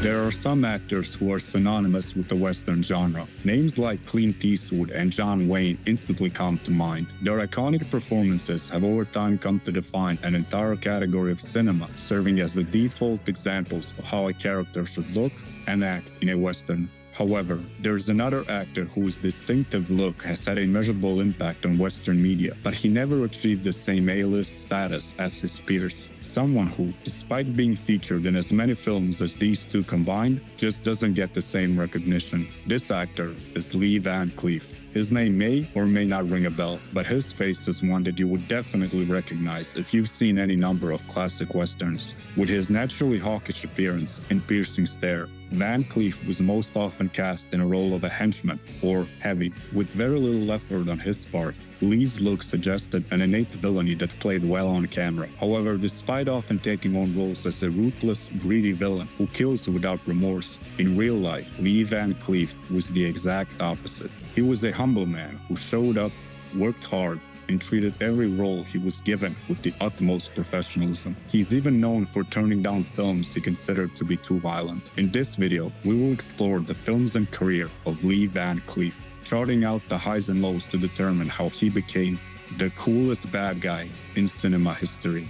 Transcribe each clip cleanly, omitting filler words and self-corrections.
There are some actors who are synonymous with the Western genre. Names like Clint Eastwood and John Wayne instantly come to mind. Their iconic performances have over time come to define an entire category of cinema, serving as the default examples of how a character should look and act in a Western. However, there's another actor whose distinctive look has had a measurable impact on Western media, but he never achieved the same A-list status as his peers. Someone who, despite being featured in as many films as these two combined, just doesn't get the same recognition. This actor is Lee Van Cleef. His name may or may not ring a bell, but his face is one that you would definitely recognize if you've seen any number of classic westerns. With his naturally hawkish appearance and piercing stare, Van Cleef was most often cast in a role of a henchman, or heavy. With very little effort on his part, Lee's look suggested an innate villainy that played well on camera. However, despite often taking on roles as a ruthless, greedy villain who kills without remorse, in real life, Lee Van Cleef was the exact opposite. He was a humble man who showed up, worked hard, and treated every role he was given with the utmost professionalism. He's even known for turning down films he considered to be too violent. In this video, we will explore the films and career of Lee Van Cleef, charting out the highs and lows to determine how he became the coolest bad guy in cinema history.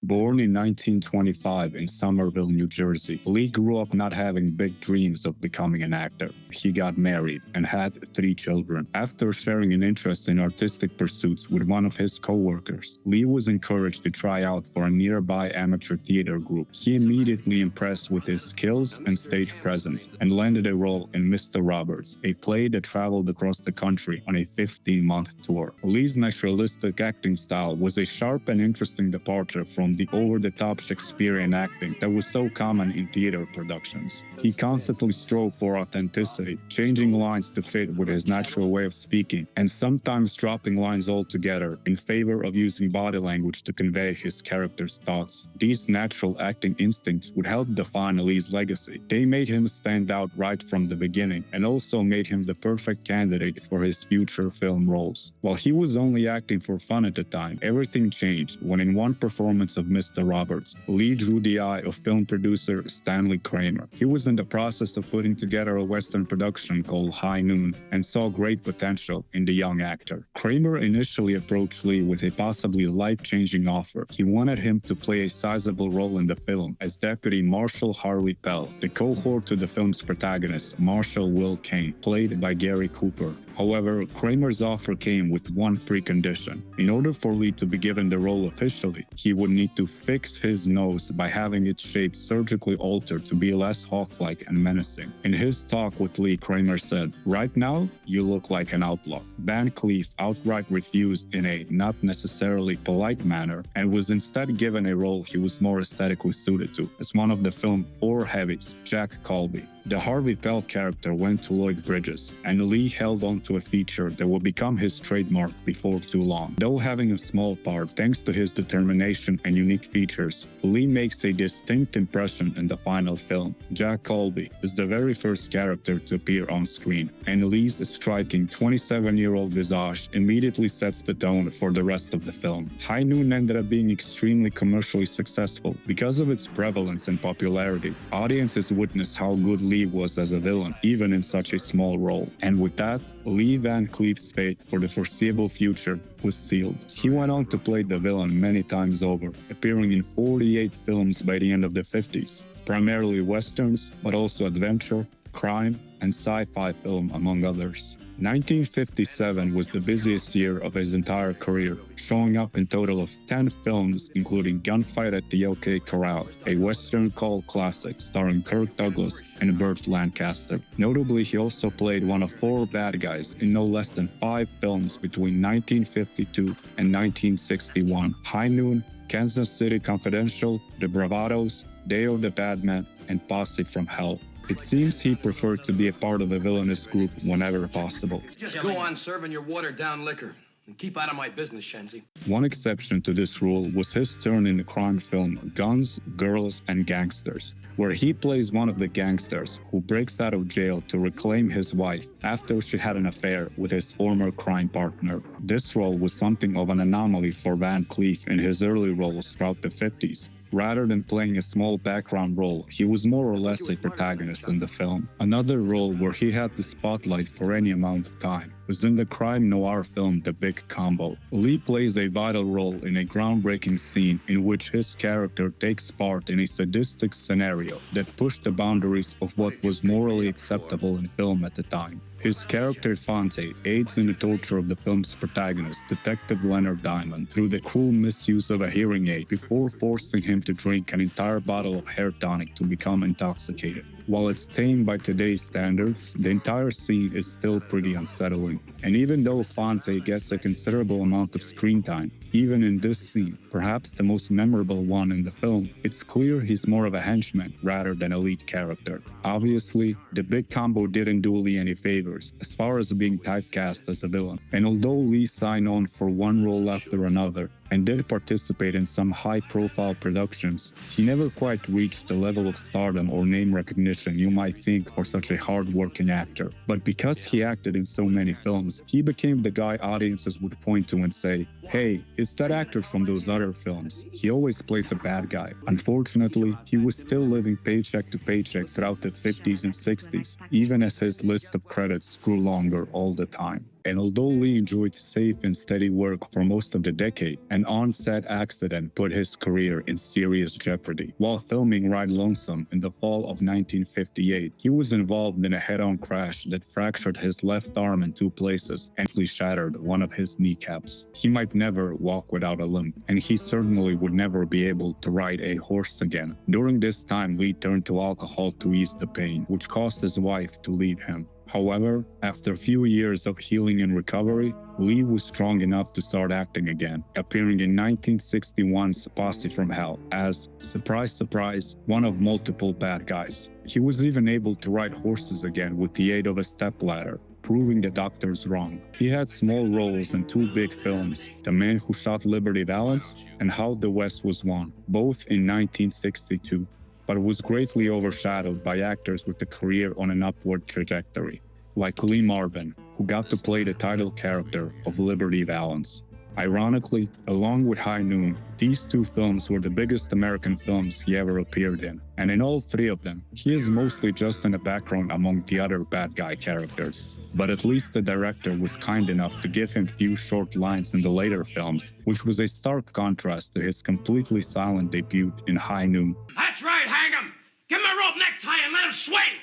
Born in 1925 in Somerville, New Jersey, Lee grew up not having big dreams of becoming an actor. He got married and had 3 children. After sharing an interest in artistic pursuits with one of his co-workers, Lee was encouraged to try out for a nearby amateur theater group. He immediately impressed with his skills and stage presence and landed a role in Mr. Roberts, a play that traveled across the country on a 15-month tour. Lee's naturalistic acting style was a sharp and interesting departure from the over-the-top Shakespearean acting that was so common in theater productions. He constantly strove for authenticity, changing lines to fit with his natural way of speaking, and sometimes dropping lines altogether in favor of using body language to convey his character's thoughts. These natural acting instincts would help define Lee's legacy. They made him stand out right from the beginning, and also made him the perfect candidate for his future film roles. While he was only acting for fun at the time, everything changed when in one performance of Mr. Roberts, Lee drew the eye of film producer Stanley Kramer. He was in the process of putting together a Western production called High Noon and saw great potential in the young actor. Kramer initially approached Lee with a possibly life-changing offer. He wanted him to play a sizable role in the film as Deputy Marshal Harvey Pell, the cohort to the film's protagonist, Marshal Will Kane, played by Gary Cooper. However, Kramer's offer came with one precondition. In order for Lee to be given the role officially, he would need to fix his nose by having its shape surgically altered to be less hawk-like and menacing. In his talk with Lee, Kramer said, "Right now, you look like an outlaw." Van Cleef outright refused in a not necessarily polite manner and was instead given a role he was more aesthetically suited to, as one of the film's 4 heavies, Jack Colby. The Harvey Pell character went to Lloyd Bridges, and Lee held on to a feature that would become his trademark before too long. Though having a small part, thanks to his determination and unique features, Lee makes a distinct impression in the final film. Jack Colby is the very first character to appear on screen, and Lee's striking 27-year-old visage immediately sets the tone for the rest of the film. High Noon ended up being extremely commercially successful. Because of its prevalence and popularity, audiences witnessed how good Lee was as a villain, even in such a small role. And with that, Lee Van Cleef's fate for the foreseeable future was sealed. He went on to play the villain many times over, appearing in 48 films by the end of the 50s, primarily westerns, but also adventure, crime, and sci-fi film, among others. 1957 was the busiest year of his entire career, showing up in total of 10 films, including Gunfight at the OK Corral, a Western cult classic starring Kirk Douglas and Burt Lancaster. Notably, he also played one of 4 bad guys in no less than 5 films between 1952 and 1961: High Noon, Kansas City Confidential, The Bravados, Day of the Badman, and Posse from Hell. It seems he preferred to be a part of a villainous group whenever possible. Just go on serving your watered-down liquor. And keep out of my business, Shenzi. One exception to this rule was his turn in the crime film Guns, Girls, and Gangsters, where he plays one of the gangsters who breaks out of jail to reclaim his wife after she had an affair with his former crime partner. This role was something of an anomaly for Van Cleef in his early roles throughout the 50s. Rather than playing a small background role, he was more or less a protagonist in the film. Another role where he had the spotlight for any amount of time was in the crime noir film The Big Combo. Lee plays a vital role in a groundbreaking scene in which his character takes part in a sadistic scenario that pushed the boundaries of what was morally acceptable in film at the time. His character Fonte aids in the torture of the film's protagonist, Detective Leonard Diamond, through the cruel misuse of a hearing aid before forcing him to drink an entire bottle of hair tonic to become intoxicated. While it's tame by today's standards, the entire scene is still pretty unsettling. And even though Fonte gets a considerable amount of screen time, even in this scene, perhaps the most memorable one in the film, it's clear he's more of a henchman rather than a lead character. Obviously, The Big Combo didn't do Lee any favors as far as being typecast as a villain. And although Lee signed on for one role after another, and did participate in some high-profile productions, he never quite reached the level of stardom or name recognition you might think for such a hard-working actor. But because he acted in so many films, he became the guy audiences would point to and say, "Hey, it's that actor from those other films. He always plays a bad guy." Unfortunately, he was still living paycheck to paycheck throughout the 50s and 60s, even as his list of credits grew longer all the time. And although Lee enjoyed safe and steady work for most of the decade, an on-set accident put his career in serious jeopardy. While filming Ride Lonesome in the fall of 1958, he was involved in a head-on crash that fractured his left arm in two places and shattered one of his kneecaps. He might never walk without a limp, and he certainly would never be able to ride a horse again. During this time, Lee turned to alcohol to ease the pain, which caused his wife to leave him. However, after a few years of healing and recovery, Lee was strong enough to start acting again, appearing in 1961's Posse from Hell as, surprise surprise, one of multiple bad guys. He was even able to ride horses again with the aid of a stepladder, proving the doctors wrong. He had small roles in two big films, The Man Who Shot Liberty Valance and How the West Was Won, both in 1962. But was greatly overshadowed by actors with a career on an upward trajectory, like Lee Marvin, who got to play the title character of Liberty Valance. Ironically, along with High Noon, these two films were the biggest American films he ever appeared in, and in all three of them, he is mostly just in the background among the other bad guy characters. But at least the director was kind enough to give him few short lines in the later films, which was a stark contrast to his completely silent debut in High Noon. That's right, hang him! Give him a rope necktie and let him swing!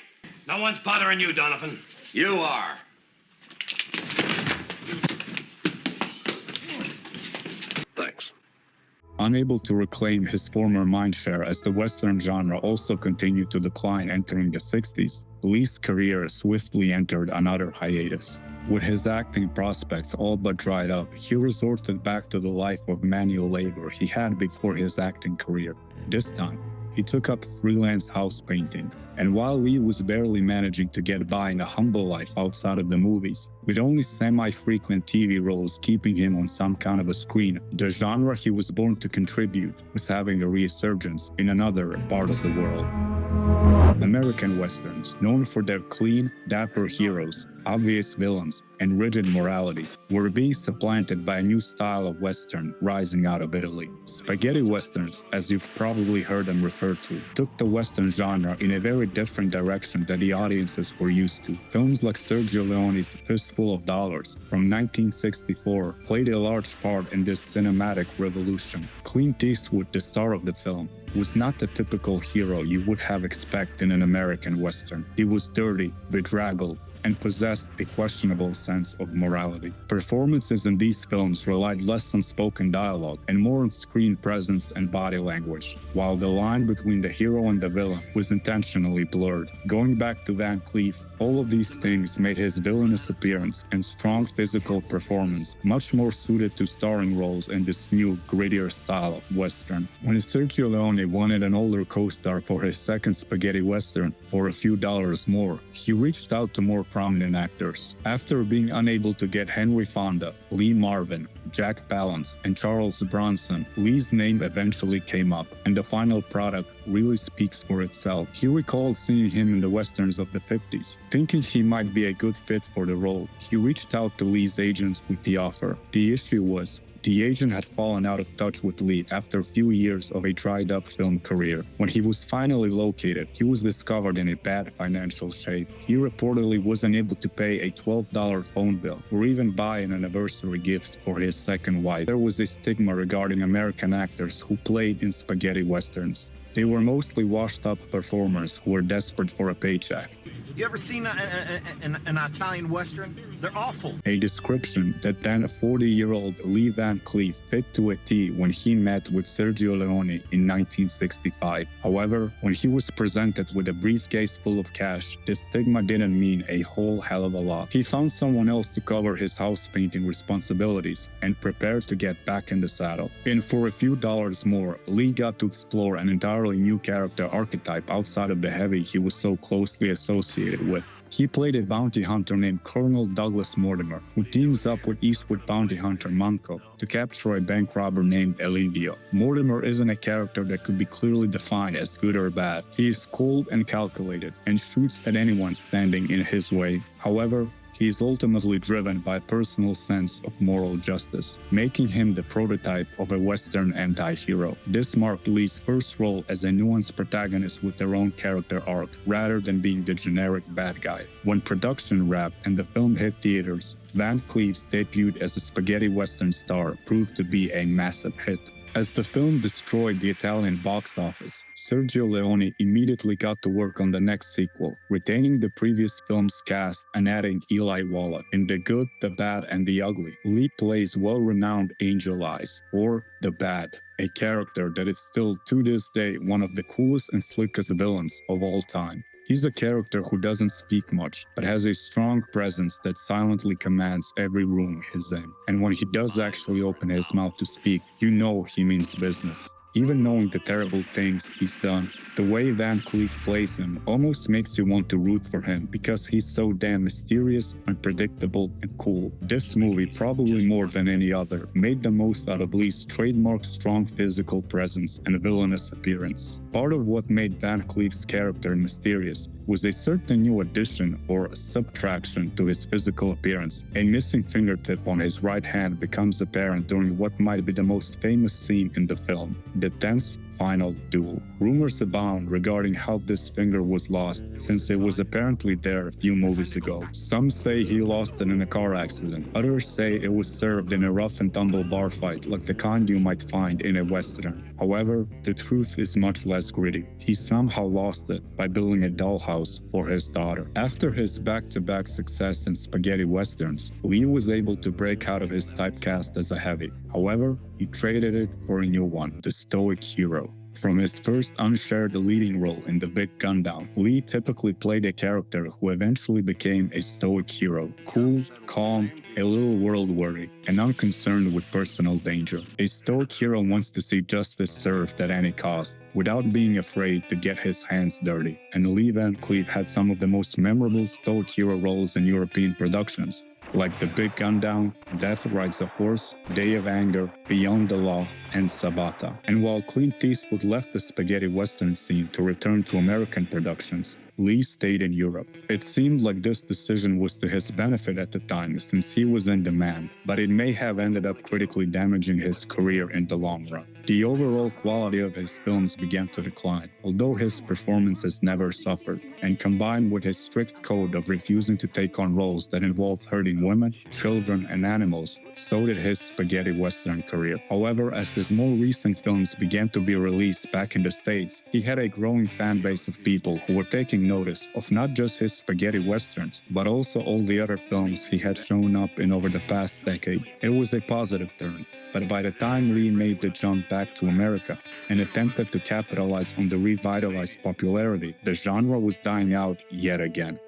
No one's bothering you, Donovan. You are. Thanks. Unable to reclaim his former mindshare as the Western genre also continued to decline entering the 60s, Lee's career swiftly entered another hiatus. With his acting prospects all but dried up, he resorted back to the life of manual labor he had before his acting career. This time, he took up freelance house painting. And while Lee was barely managing to get by in a humble life outside of the movies, with only semi-frequent TV roles keeping him on some kind of a screen, the genre he was born to contribute was having a resurgence in another part of the world. American Westerns, known for their clean, dapper heroes, obvious villains, and rigid morality, were being supplanted by a new style of Western rising out of Italy. Spaghetti Westerns, as you've probably heard them referred to, took the Western genre in a very different direction than the audiences were used to. Films like Sergio Leone's Fistful of Dollars from 1964 played a large part in this cinematic revolution. Clint Eastwood, the star of the film, was not the typical hero you would have expected in an American Western. He was dirty, bedraggled, and possessed a questionable sense of morality. Performances in these films relied less on spoken dialogue and more on screen presence and body language, while the line between the hero and the villain was intentionally blurred. Going back to Van Cleef, all of these things made his villainous appearance and strong physical performance much more suited to starring roles in this new, grittier style of Western. When Sergio Leone wanted an older co-star for his second spaghetti Western for a few dollars more, he reached out to more prominent actors. After being unable to get Henry Fonda, Lee Marvin, Jack Palance, and Charles Bronson, Lee's name eventually came up, and the final product really speaks for itself. He recalled seeing him in the westerns of the 50s. Thinking he might be a good fit for the role, he reached out to Lee's agent with the offer. The issue was, the agent had fallen out of touch with Lee after a few years of a dried-up film career. When he was finally located, he was discovered in a bad financial shape. He reportedly wasn't able to pay a $12 phone bill or even buy an anniversary gift for his second wife. There was a stigma regarding American actors who played in spaghetti westerns. They were mostly washed-up performers who were desperate for a paycheck. You ever seen an Italian Western? They're awful. A description that then 40-year-old Lee Van Cleef fit to a T when he met with Sergio Leone in 1965. However, when he was presented with a briefcase full of cash, the stigma didn't mean a whole hell of a lot. He found someone else to cover his house painting responsibilities and prepared to get back in the saddle. And for a few dollars more, Lee got to explore an entirely new character archetype outside of the heavy he was so closely associated with. He played a bounty hunter named Colonel Douglas Mortimer, who teams up with Eastwood bounty hunter Manco to capture a bank robber named El Indio. Mortimer isn't a character that could be clearly defined as good or bad. He is cold and calculated, and shoots at anyone standing in his way. However, he is ultimately driven by a personal sense of moral justice, making him the prototype of a Western anti-hero. This marked Lee's first role as a nuanced protagonist with their own character arc, rather than being the generic bad guy. When production wrapped and the film hit theaters, Van Cleef's debut as a spaghetti Western star proved to be a massive hit. As the film destroyed the Italian box office, Sergio Leone immediately got to work on the next sequel, retaining the previous film's cast and adding Eli Wallach. In The Good, the Bad, and the Ugly, Lee plays well-renowned Angel Eyes, or The Bad, a character that is still to this day one of the coolest and slickest villains of all time. He's a character who doesn't speak much, but has a strong presence that silently commands every room he's in. And when he does actually open his mouth to speak, you know he means business. Even knowing the terrible things he's done, the way Van Cleef plays him almost makes you want to root for him because he's so damn mysterious, unpredictable, and cool. This movie, probably more than any other, made the most out of Lee's trademark strong physical presence and villainous appearance. Part of what made Van Cleef's character mysterious was a certain new addition or subtraction to his physical appearance. A missing fingertip on his right hand becomes apparent during what might be the most famous scene in the film, the tense final duel. Rumors abound regarding how this finger was lost, since it was apparently there a few movies ago. Some say he lost it in a car accident. Others say it was served in a rough and tumble bar fight like the kind you might find in a Western. However, the truth is much less gritty. He somehow lost it by building a dollhouse for his daughter. After his back-to-back success in spaghetti westerns, Lee was able to break out of his typecast as a heavy. However, he traded it for a new one, the stoic hero. From his first unshared leading role in The Big Gundown, Lee typically played a character who eventually became a stoic hero, cool, calm, a little world-weary, and unconcerned with personal danger. A stoic hero wants to see justice served at any cost, without being afraid to get his hands dirty. And Lee Van Cleef had some of the most memorable stoic hero roles in European productions, like The Big Gundown, Death Rides a Horse, Day of Anger, Beyond the Law, and Sabata. And while Clint Eastwood left the spaghetti western scene to return to American productions, Lee stayed in Europe. It seemed like this decision was to his benefit at the time since he was in demand, but it may have ended up critically damaging his career in the long run. The overall quality of his films began to decline, although his performances never suffered, and combined with his strict code of refusing to take on roles that involved hurting women, children, and animals, so did his spaghetti western career. However, as his more recent films began to be released back in the States, he had a growing fan base of people who were taking notice of not just his spaghetti westerns, but also all the other films he had shown up in over the past decade. It was a positive turn. But by the time Lee made the jump back to America and attempted to capitalize on the revitalized popularity, the genre was dying out yet again.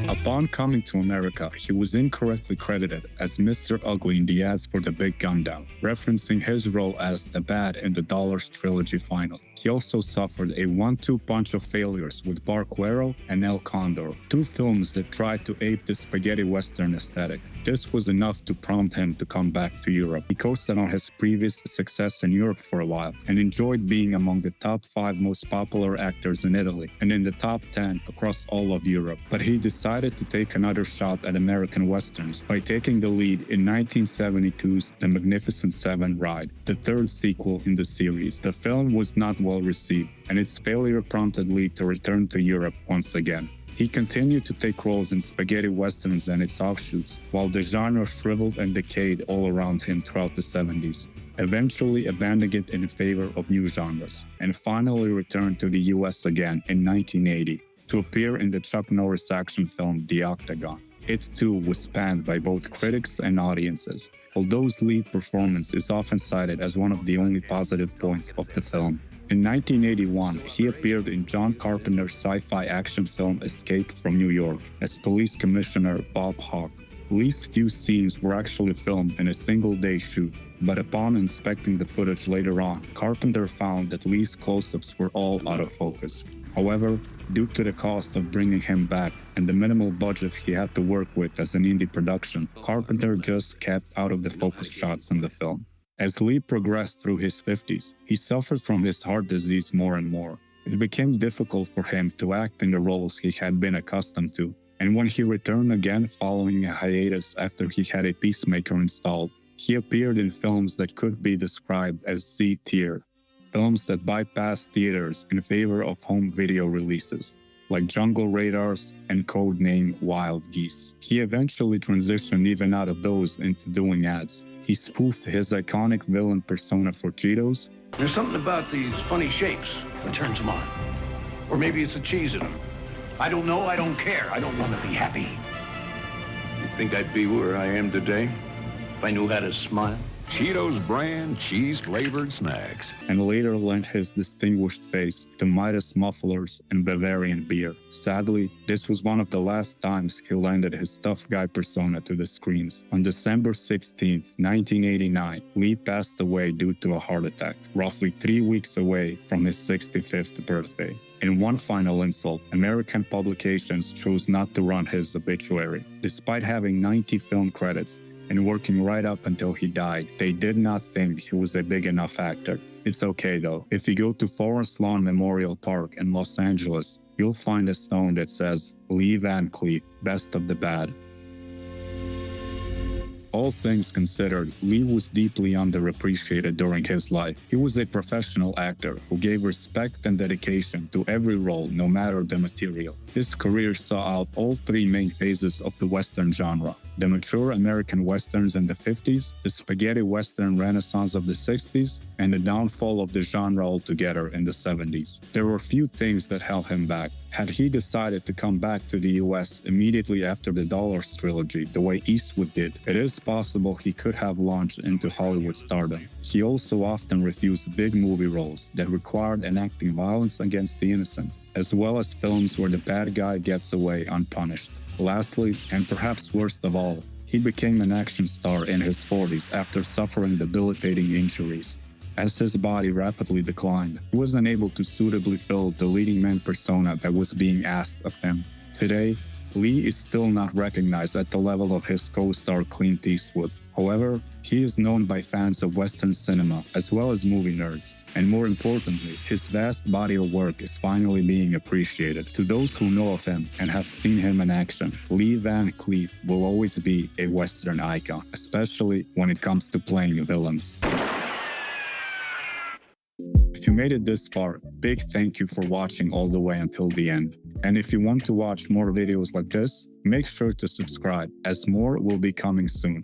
Upon coming to America, he was incorrectly credited as Mr. Ugly in the ads for the Big Gun Down, referencing his role as the bad in the Dollars Trilogy final. He also suffered a 1-2 punch of failures with Barquero and El Condor, two films that tried to ape the spaghetti western aesthetic. This was enough to prompt him to come back to Europe. He coasted on his previous success in Europe for a while and enjoyed being among the top 5 most popular actors in Italy and in the top 10 across all of Europe. But he decided to take another shot at American westerns by taking the lead in 1972's The Magnificent Seven ride, the third sequel in the series. The film was not well received, and its failure prompted Lee to return to Europe once again. He continued to take roles in spaghetti westerns and its offshoots, while the genre shriveled and decayed all around him throughout the 70s, eventually abandoning it in favor of new genres, and finally returned to the US again in 1980 to appear in the Chuck Norris action film The Octagon. It too was panned by both critics and audiences, although Lee's performance is often cited as one of the only positive points of the film. In 1981, he appeared in John Carpenter's sci-fi action film Escape from New York as Police Commissioner Bob Hawke. Lee's few scenes were actually filmed in a single-day shoot, but upon inspecting the footage later on, Carpenter found that Lee's close-ups were all out of focus. However, due to the cost of bringing him back and the minimal budget he had to work with as an indie production, Carpenter just kept out of the focus shots in the film. As Lee progressed through his 50s, he suffered from his heart disease more and more. It became difficult for him to act in the roles he had been accustomed to, and when he returned again following a hiatus after he had a pacemaker installed, he appeared in films that could be described as Z-tier, films that bypassed theaters in favor of home video releases, like Jungle Radars and Codename Wild Geese. He eventually transitioned even out of those into doing ads. He spoofed his iconic villain persona for Cheetos. There's something about these funny shapes that turns them on. Or maybe it's the cheese in them. I don't know, I don't care. I don't want to be happy. You think I'd be where I am today if I knew how to smile? Cheetos brand cheese-flavored snacks. And later lent his distinguished face to Midas mufflers and Bavarian beer. Sadly, this was one of the last times he lended his tough guy persona to the screens. On December 16, 1989, Lee passed away due to a heart attack, roughly 3 weeks away from his 65th birthday. In one final insult, American publications chose not to run his obituary. Despite having 90 film credits, and working right up until he died, they did not think he was a big enough actor. It's okay though. If you go to Forest Lawn Memorial Park in Los Angeles, you'll find a stone that says, Lee Van Cleef, best of the bad. All things considered, Lee was deeply underappreciated during his life. He was a professional actor who gave respect and dedication to every role, no matter the material. His career saw out all 3 main phases of the Western genre: the mature American Westerns in the 50s, the spaghetti Western renaissance of the 60s, and the downfall of the genre altogether in the 70s. There were few things that held him back. Had he decided to come back to the US immediately after the Dollars Trilogy, the way Eastwood did, it is possible he could have launched into Hollywood stardom. He also often refused big movie roles that required enacting violence against the innocent, as well as films where the bad guy gets away unpunished. Lastly, and perhaps worst of all, he became an action star in his 40s after suffering debilitating injuries. As his body rapidly declined, he was unable to suitably fill the leading man persona that was being asked of him. Today, Lee is still not recognized at the level of his co-star Clint Eastwood. However, he is known by fans of Western cinema as well as movie nerds, and more importantly, his vast body of work is finally being appreciated. To those who know of him and have seen him in action, Lee Van Cleef will always be a Western icon, especially when it comes to playing villains. If you made it this far, big thank you for watching all the way until the end. And if you want to watch more videos like this, make sure to subscribe, as more will be coming soon.